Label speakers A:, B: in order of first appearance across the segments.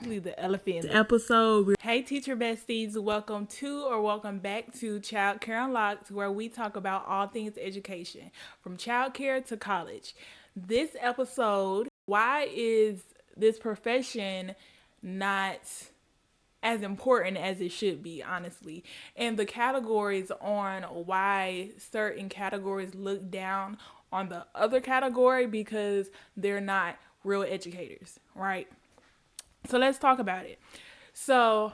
A: Leave the elephant in the episode. Hey, teacher besties, welcome back to Childcare Unlocked, where we talk about all things education, from childcare to college. This episode, why is this profession not as important as it should be, honestly? And the categories on why certain categories look down on the other category because they're not real educators, right? So let's talk about it. So,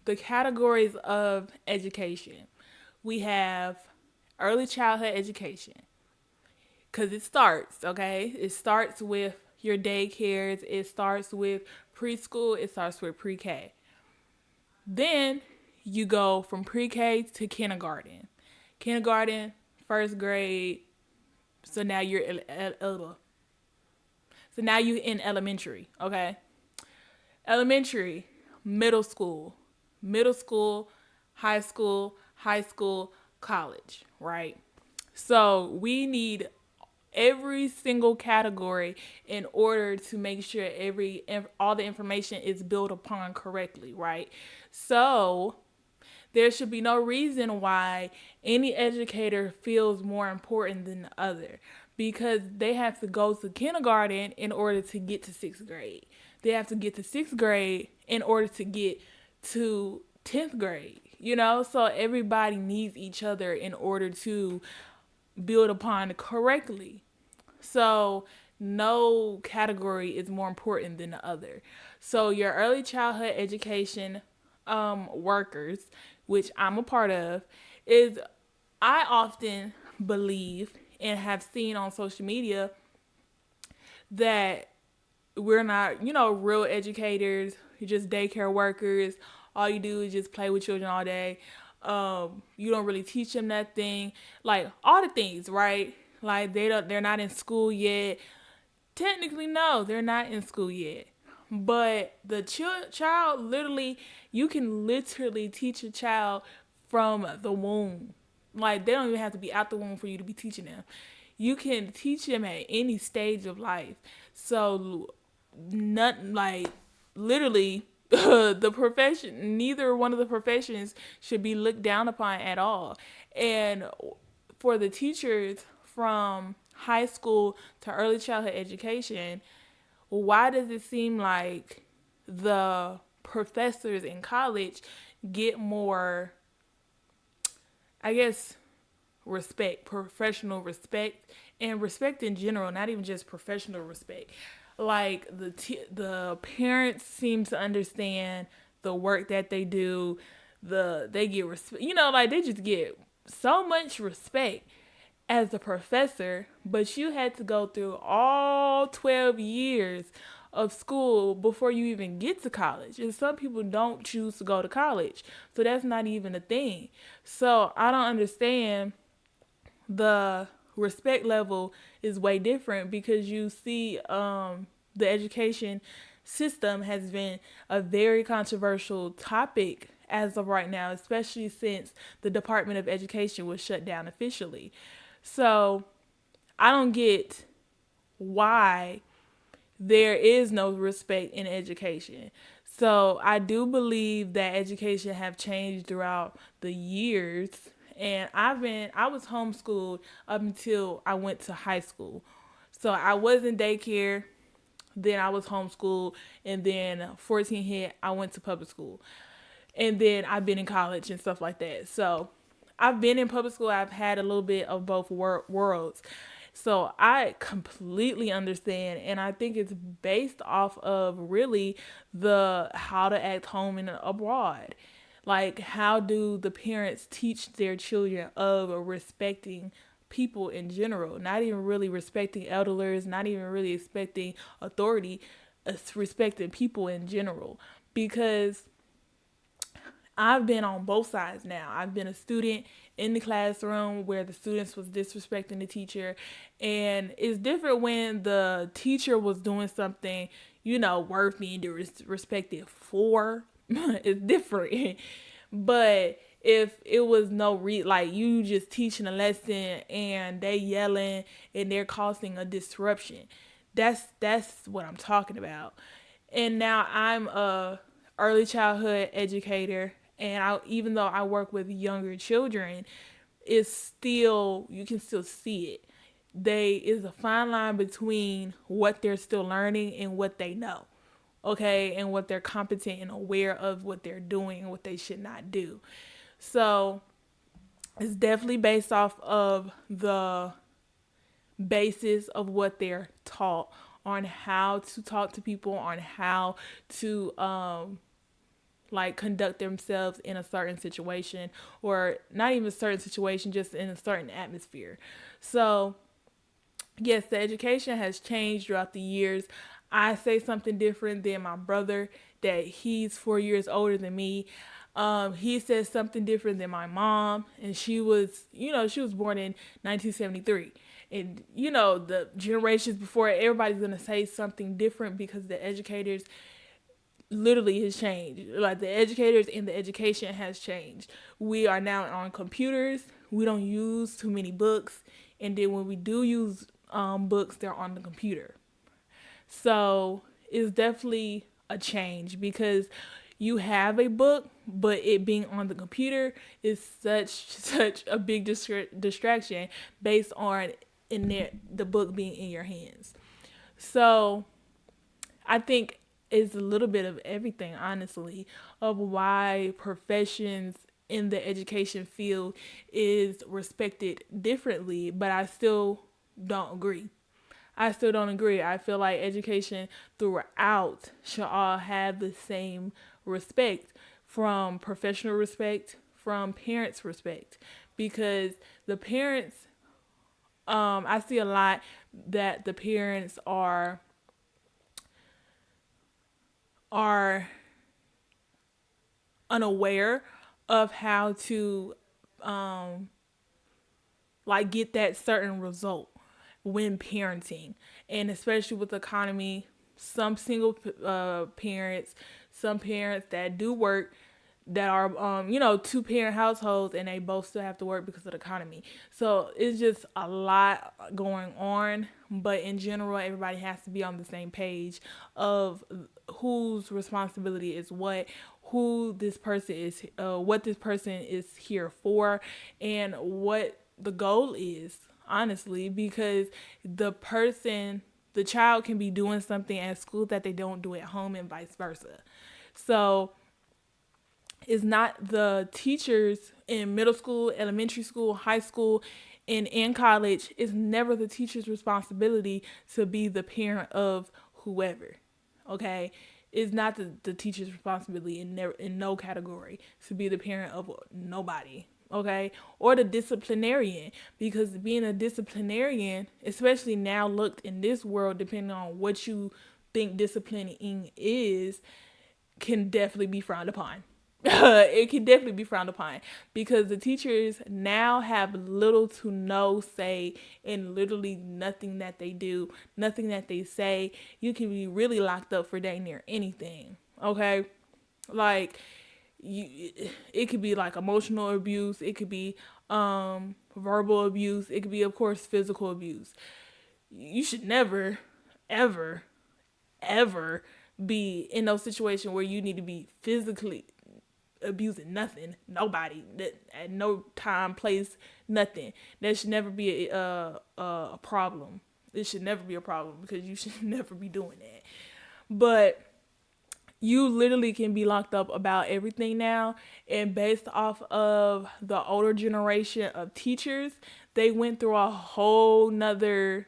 A: the categories of education, we have early childhood education, because it starts, okay? It starts with your daycares, it starts with preschool, it starts with pre-K. Then you go from pre-K to kindergarten. Kindergarten, first grade, so now you're so now you're in elementary, okay? Elementary, middle school, high school, college, right? So we need every single category in order to make sure all the information is built upon correctly, right? So there should be no reason why any educator feels more important than the other, because they have to go to kindergarten in order to get to sixth grade. They have to get to sixth grade in order to get to 10th grade, So everybody needs each other in order to build upon correctly. So no category is more important than the other. So your early childhood education workers, which I'm a part of, is I often believe and have seen on social media that we're not, real educators. You're just daycare workers. All you do is just play with children all day. You don't really teach them that thing, like all the things, right? Like they're not in school yet. Technically, no, they're not in school yet. But the child, literally, you can literally teach a child from the womb. Like, they don't even have to be out the womb for you to be teaching them. You can teach them at any stage of life. So, not like, literally, the profession, neither one of the professions should be looked down upon at all. And for the teachers from high school to early childhood education, why does it seem like the professors in college get more, I guess, respect, professional respect, and respect in general, not even just professional respect? Like the parents seem to understand the work that they do. They get respect, like they just get so much respect as a professor, but you had to go through all 12 years of school before you even get to college. And some people don't choose to go to college. So that's not even a thing. So I don't understand, the respect level is way different, because you see the education system has been a very controversial topic as of right now, especially since the Department of Education was shut down officially. So I don't get why there is no respect in education. So I do believe that education have changed throughout the years. And I was homeschooled up until I went to high school. So I was in daycare, then I was homeschooled, and then 14 hit, I went to public school. And then I've been in college and stuff like that. So I've been in public school. I've had a little bit of both worlds. So I completely understand. And I think it's based off of really the how to act home and abroad. Like, how do the parents teach their children of respecting people in general? Not even really respecting elders, not even really respecting authority, respecting people in general. Because I've been on both sides now. I've been a student in the classroom where the students was disrespecting the teacher. And it's different when the teacher was doing something, worth being disrespected for. It's different. But if it was like you just teaching a lesson and they yelling and they're causing a disruption, that's what I'm talking about. And now I'm a early childhood educator, and even though I work with younger children, it's still, you can still see it. They is a fine line between what they're still learning and what they know, okay, and what they're competent and aware of what they're doing and what they should not do. So it's definitely based off of the basis of what they're taught on how to talk to people, on how to like conduct themselves in a certain situation, or not even a certain situation, just in a certain atmosphere. So yes, the education has changed throughout the years. I say something different than my brother, that he's 4 years older than me. He says something different than my mom, and she was born in 1973. And, the generations before, everybody's going to say something different because the educators literally has changed. Like the educators and the education has changed. We are now on computers. We don't use too many books, and then when we do use books, they're on the computer. So it's definitely a change because you have a book, but it being on the computer is such a big distraction based on the book being in your hands. So I think it's a little bit of everything, honestly, of why professions in the education field is respected differently, but I still don't agree. I still don't agree. I feel like education throughout should all have the same respect, from professional respect, from parents' respect, because the parents, I see a lot that the parents are unaware of how to like get that certain result when parenting, and especially with the economy, some single parents, some parents that do work, that are two parent households, and they both still have to work because of the economy. So it's just a lot going on, but in general everybody has to be on the same page of whose responsibility is what this person is here for, and what the goal is, honestly, because the child can be doing something at school that they don't do at home, and vice versa. So it's not the teachers in middle school, elementary school, high school, and in college. It's never the teacher's responsibility to be the parent of whoever. Okay? It's not the teacher's responsibility in no category to be the parent of nobody. Okay? Or the disciplinarian. Because being a disciplinarian, especially now looked in this world, depending on what you think disciplining is, can definitely be frowned upon. It can definitely be frowned upon because the teachers now have little to no say in literally nothing that they do, nothing that they say. You can be really locked up for dang near anything. Okay, like it could be like emotional abuse, it could be verbal abuse, it could be, of course, physical abuse. You should never, ever, ever be in no situation where you need to be physically abusing nobody, that at no time, place, nothing. That should never be a problem. It should never be a problem because you should never be doing that. But you literally can be locked up about everything now, and based off of the older generation of teachers, they went through um a whole nother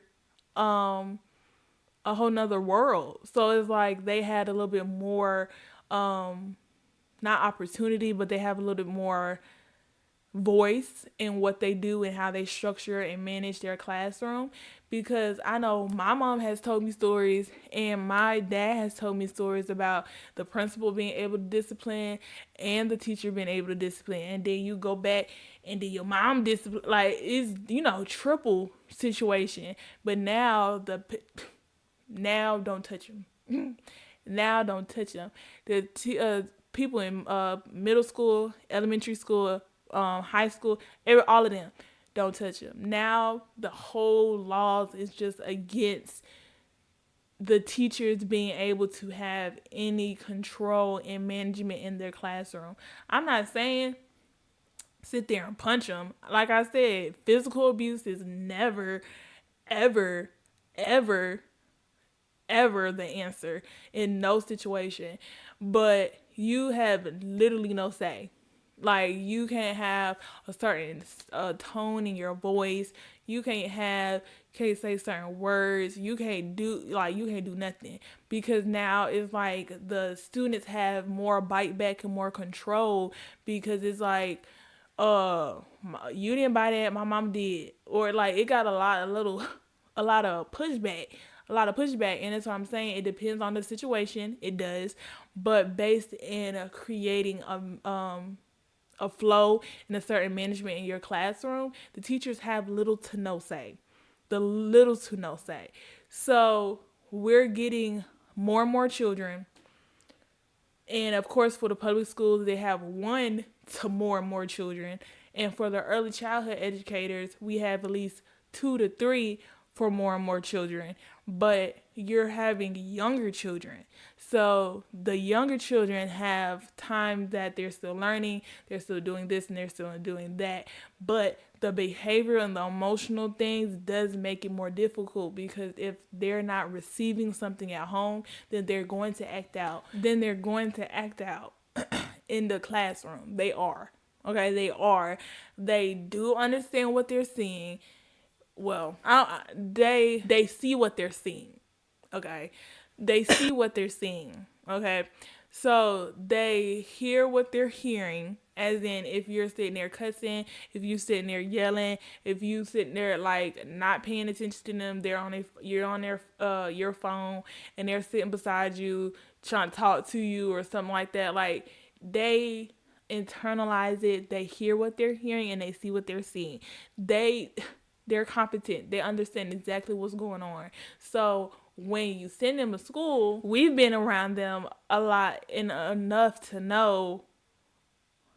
A: world. So it's like they had a little bit more not opportunity, but they have a little bit more voice in what they do and how they structure and manage their classroom. Because I know my mom has told me stories and my dad has told me stories about the principal being able to discipline and the teacher being able to discipline, and then you go back and then your mom discipline, like it's triple situation. But now don't touch them. Now don't touch them. People in middle school, elementary school, high school, all of them, don't touch them. Now the whole laws is just against the teachers being able to have any control and management in their classroom. I'm not saying sit there and punch them. Like I said, physical abuse is never, ever, ever, ever the answer in no situation. But you have literally no say. Like, you can't have a certain tone in your voice. You can't say certain words. You can't do nothing, because now it's like the students have more bite back and more control, because it's like, you didn't buy that, my mom did, or like it got a lot of pushback, and that's what I'm saying. It depends on the situation. It does, but based in creating a flow and a certain management in your classroom, the teachers have little to no say. The little to no say. So we're getting more and more children. And of course, for the public schools, they have one to more and more children. And for the early childhood educators, we have at least 2 to 3 for more and more children. But you're having younger children. So the younger children have time that they're still learning, they're still doing this and they're still doing that. But the behavior and the emotional things does make it more difficult, because if they're not receiving something at home, then they're going to act out. In the classroom. They are. Okay, they are. They do understand what they're seeing. Well, they see what they're seeing. Okay, they see what they're seeing. Okay, so they hear what they're hearing. As in, if you're sitting there cussing, if you sitting there yelling, if you sitting there like not paying attention to them, you're on your phone, and they're sitting beside you trying to talk to you or something like that. Like, they internalize it. They hear what they're hearing and they see what they're seeing. They're competent. They understand exactly what's going on. So when you send them to school, we've been around them a lot and enough to know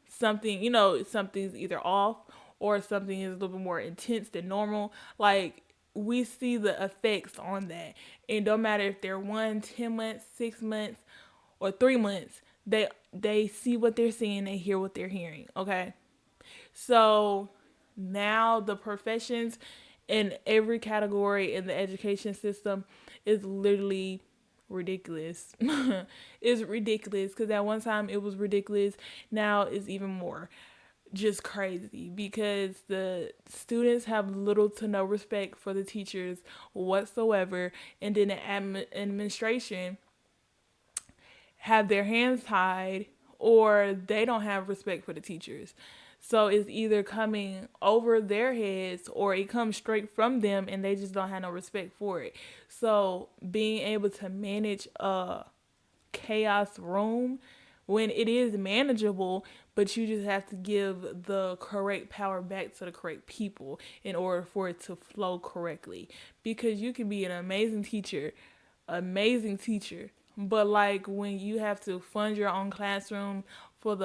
A: something's either off, or something is a little bit more intense than normal. Like, we see the effects on that. And no matter if they're 10 months, 6 months, or 3 months, they see what they're seeing, they hear what they're hearing. Okay. So now the professions in every category in the education system is literally ridiculous. It's ridiculous, because at one time it was ridiculous. Now it's even more just crazy, because the students have little to no respect for the teachers whatsoever, and then the administration have their hands tied, or they don't have respect for the teachers. So it's either coming over their heads, or it comes straight from them and they just don't have no respect for it. So being able to manage a chaos room, when it is manageable, but you just have to give the correct power back to the correct people in order for it to flow correctly. Because you can be an amazing teacher, but like when you have to fund your own classroom for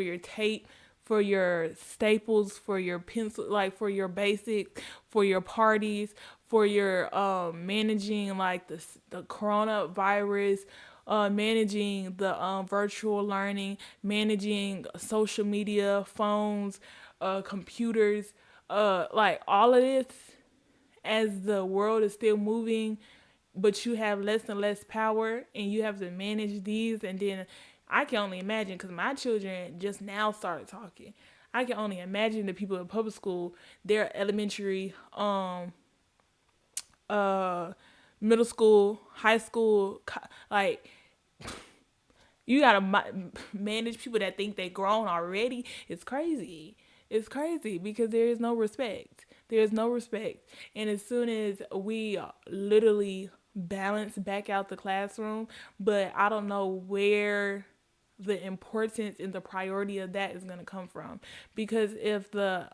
A: your tape, for your staples, for your pencil, like for your basics, for your parties, for your managing like the coronavirus, managing the virtual learning, managing social media, phones, computers, like all of this, as the world is still moving, but you have less and less power, and you have to manage these. And then I can only imagine, because my children just now started talking. I can only imagine the people in public school, their elementary, middle school, high school, like, you gotta manage people that think they grown already. It's crazy. It's crazy, because there is no respect. There's no respect. And as soon as we literally balance back out the classroom, but I don't know where the importance and the priority of that is going to come from. Because if the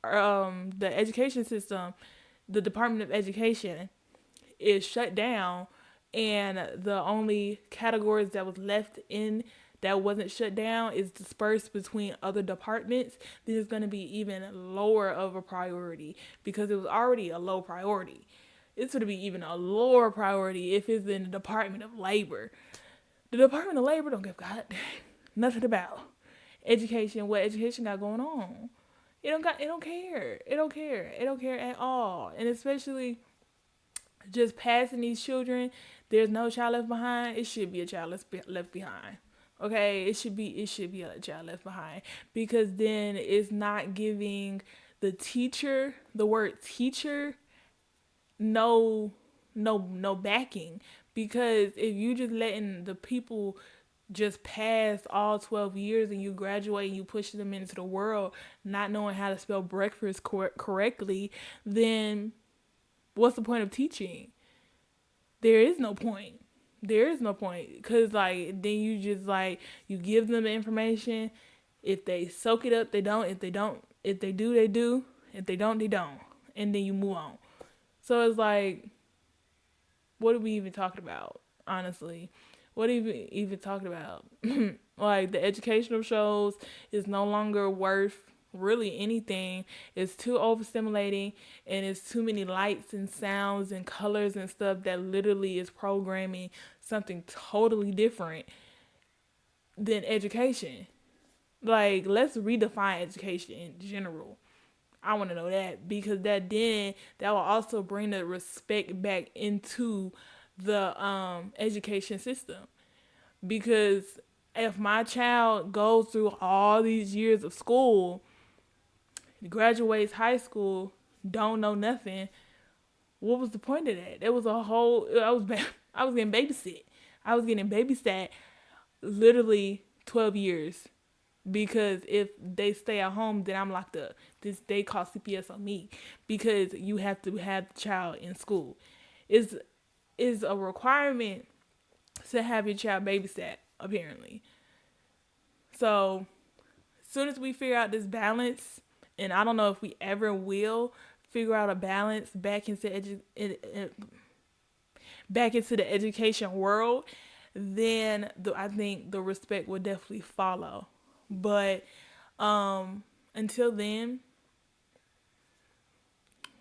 A: education system, the Department of Education, is shut down, and the only categories that was left in that wasn't shut down is dispersed between other departments, then it's going to be even lower of a priority, because it was already a low priority. it's going to be even a lower priority if it's in the Department of Labor. The Department of Labor don't give God nothing about education, what education got going on. It don't care. It don't care. It don't care at all. And especially just passing these children, there's no child left behind. It should be a child left behind. Okay, it should be a child left behind, because then it's not giving the word teacher, no no backing. Because if you just letting the people just pass all 12 years and you graduate and you push them into the world not knowing how to spell breakfast correctly, then what's the point of teaching? There is no point. There is no point, because like then you just like you give them the information. If they soak it up, they don't. If they do, they do. If they don't, they don't. And then you move on. So it's like, what are we even talking about? Honestly, what are we even talking about? Like, the educational shows is no longer worth really anything. It's too overstimulating, and it's too many lights and sounds and colors and stuff that literally is programming something totally different than education. Like, let's redefine education in general. I want to know that, because that will also bring the respect back into the education system. Because if my child goes through all these years of school, graduates high school, don't know nothing, what was the point of that? It was a whole. I was getting babysit. I was getting babysat literally 12 years, because if they stay at home, then I'm locked up. They call CPS on me, because you have to have the child in school. Is a requirement to have your child babysat, apparently. So as soon as we figure out this balance, and I don't know if we ever will figure out a balance back into the education world, then I think the respect will definitely follow. But until then,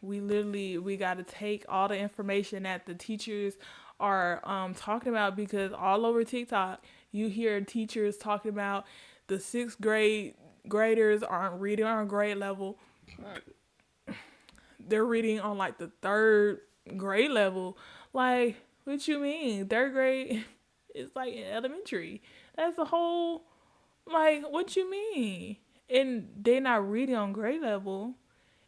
A: we got to take all the information that the teachers are talking about, because all over TikTok you hear teachers talking about the sixth graders aren't reading on grade level. They're reading on like the third grade level. Like, what you mean? Third grade is like in elementary. That's a whole, like, what you mean? And they're not reading on grade level.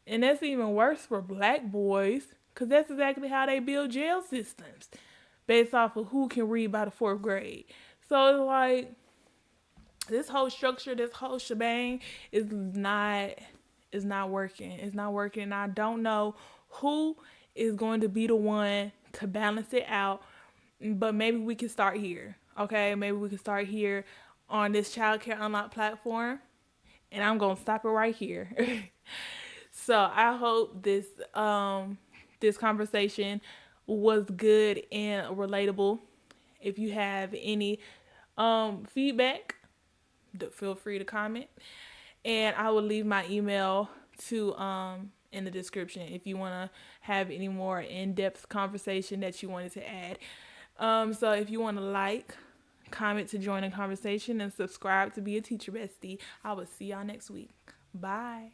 A: And that's even worse for black boys, because that's exactly how they build jail systems, based off of who can read by the fourth grade. So it's like, this whole structure, this whole shebang is not working. It's not working. And I don't know who is going to be the one to balance it out. But maybe we can start here. Okay, maybe we can start here on this Childcare Unlocked platform. And I'm gonna stop it right here. So I hope this conversation was good and relatable. If you have any feedback, feel free to comment, and I will leave my email to in the description if you want to have any more in-depth conversation that you wanted to add. So if you want to like, comment to join the conversation, and subscribe to be a teacher bestie. I will see y'all next week. Bye.